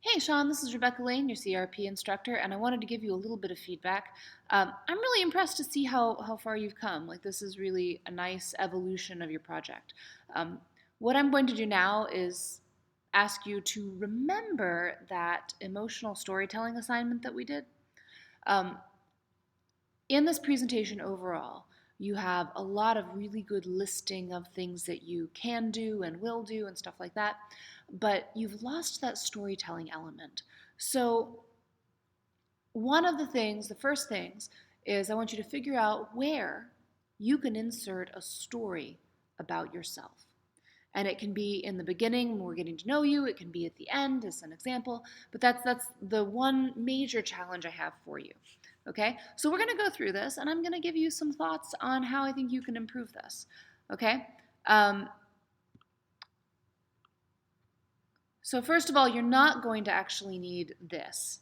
Hey Sean, this is Rebecca Lane, your CRP instructor, and I wanted to give you a little bit of feedback. I'm really impressed to see how far you've come. Like, this is really a nice evolution of your project. Um, what I'm going to do now is ask you to remember that emotional storytelling assignment that we did. Um, in this presentation overall, you have a lot of really good listing of things that you can do and will do and stuff like that, but you've lost that storytelling element. So one of the first things, is I want you to figure out where you can insert a story about yourself. And it can be in the beginning when we're getting to know you, it can be at the end as an example, but that's the one major challenge I have for you. Okay? So we're going to go through this and I'm going to give you some thoughts on how I think you can improve this. Okay? So first of all, you're not going to actually need this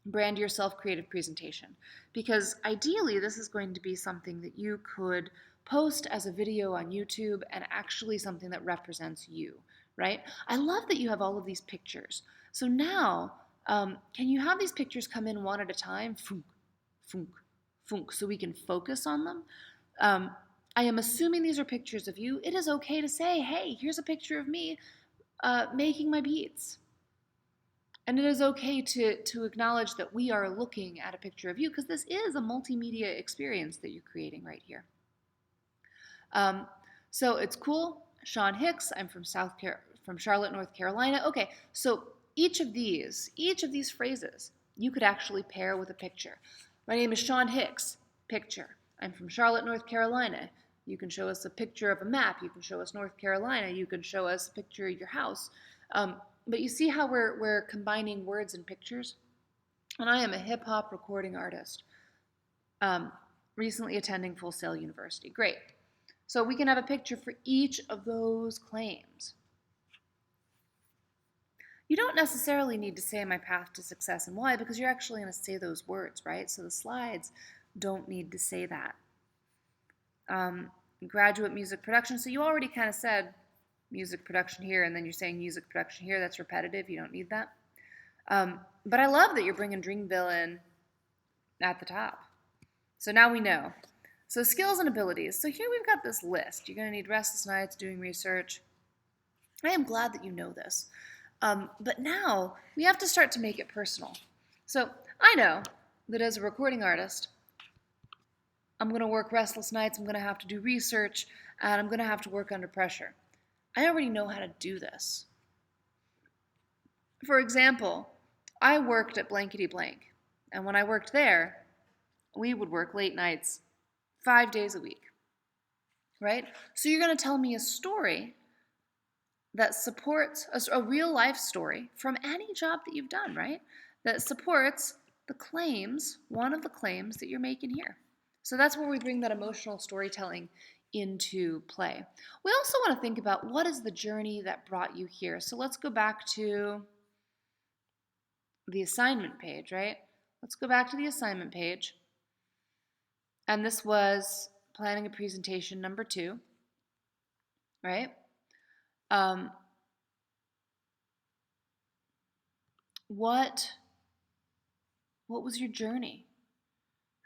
brand yourself creative presentation, because ideally this is going to be something that you could post as a video on YouTube and actually something that represents you, right? I love that you have all of these pictures. So now, can you have these pictures come in one at a time? Funk, funk, funk, so we can focus on them. I am assuming these are pictures of you. It is okay to say, hey, here's a picture of me making my beads. And it is okay to acknowledge that we are looking at a picture of you, because this is a multimedia experience that you're creating right here. Um, so it's cool. Sean Hicks. I'm from from Charlotte, North Carolina. Okay, so each of these phrases you could actually pair with a picture. My name is Sean Hicks. Picture. I'm from Charlotte, North Carolina. You can show us a picture of a map. You can show us North Carolina. You can show us a picture of your house. But you see how we're combining words and pictures? And I am a hip hop recording artist, recently attending Full Sail University. Great. So we can have a picture for each of those claims. You don't necessarily need to say my path to success and why, because you're actually going to say those words, right? So the slides don't need to say that. Graduate music production. So you already kind of said music production here, and then you're saying music production here. That's repetitive. You don't need that. But I love that you're bringing Dreamville in at the top. So now we know. So skills and abilities. So here we've got this list. You're going to need restless nights, doing research. I am glad that you know this. But now we have to start to make it personal. So I know that as a recording artist, I'm going to work restless nights, I'm going to have to do research, and I'm going to have to work under pressure. I already know how to do this. For example, I worked at blankety blank, and when I worked there, we would work late nights 5 days a week, right? So you're going to tell me a story that supports a real life story from any job that you've done, right? That supports the claims, one of the claims that you're making here. So that's where we bring that emotional storytelling into play. We also want to think about, what is the journey that brought you here? So let's go back to the assignment page, right? Let's go back to the assignment page. And this was planning a presentation number 2, right? What was your journey?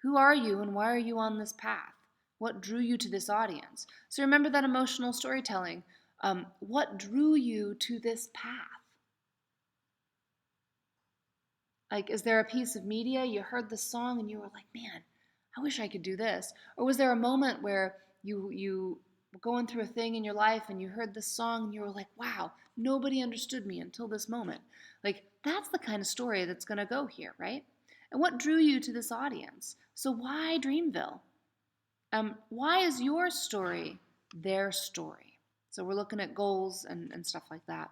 Who are you and why are you on this path? What drew you to this audience? So remember that emotional storytelling. What drew you to this path? Like, is there a piece of media, you heard this song and you were like, man, I wish I could do this? Or was there a moment where you were going through a thing in your life and you heard this song and you were like, wow, nobody understood me until this moment? Like, that's the kind of story that's going to go here, right? And what drew you to this audience? So why Dreamville? Why is your story their story? So we're looking at goals and stuff like that.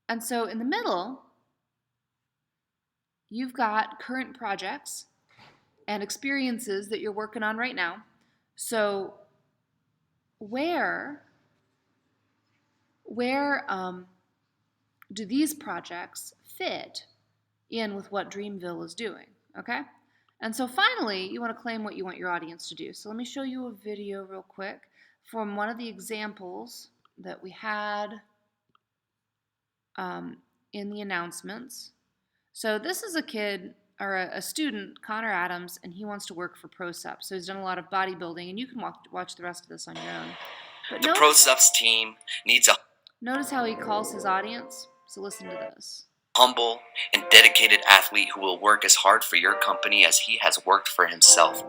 And so in the middle, you've got current projects and experiences that you're working on right now. So where do these projects fit in with what Dreamville is doing, okay? And so finally, you want to claim what you want your audience to do. So let me show you a video real quick. from one of the examples that we had in the announcements. So this is a kid or a student, Connor Adams, and he wants to work for ProSup. So he's done a lot of bodybuilding, and you can watch the rest of this on your own. But the ProSup's team needs a notice how he calls his audience. So listen to this. Humble and dedicated athlete who will work as hard for your company as he has worked for himself.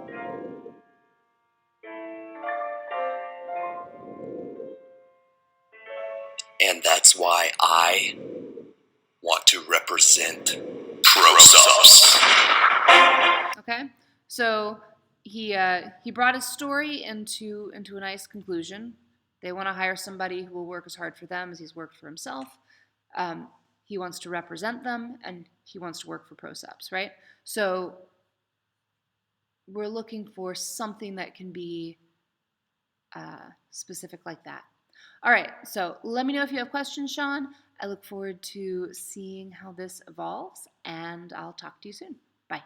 And that's why I want to represent ProSups. Okay, so he brought his story into a nice conclusion. They want to hire somebody who will work as hard for them as he's worked for himself. He wants to represent them, and he wants to work for ProSups, right? So we're looking for something that can be specific like that. All right, so let me know if you have questions, Sean. I look forward to seeing how this evolves, and I'll talk to you soon. Bye.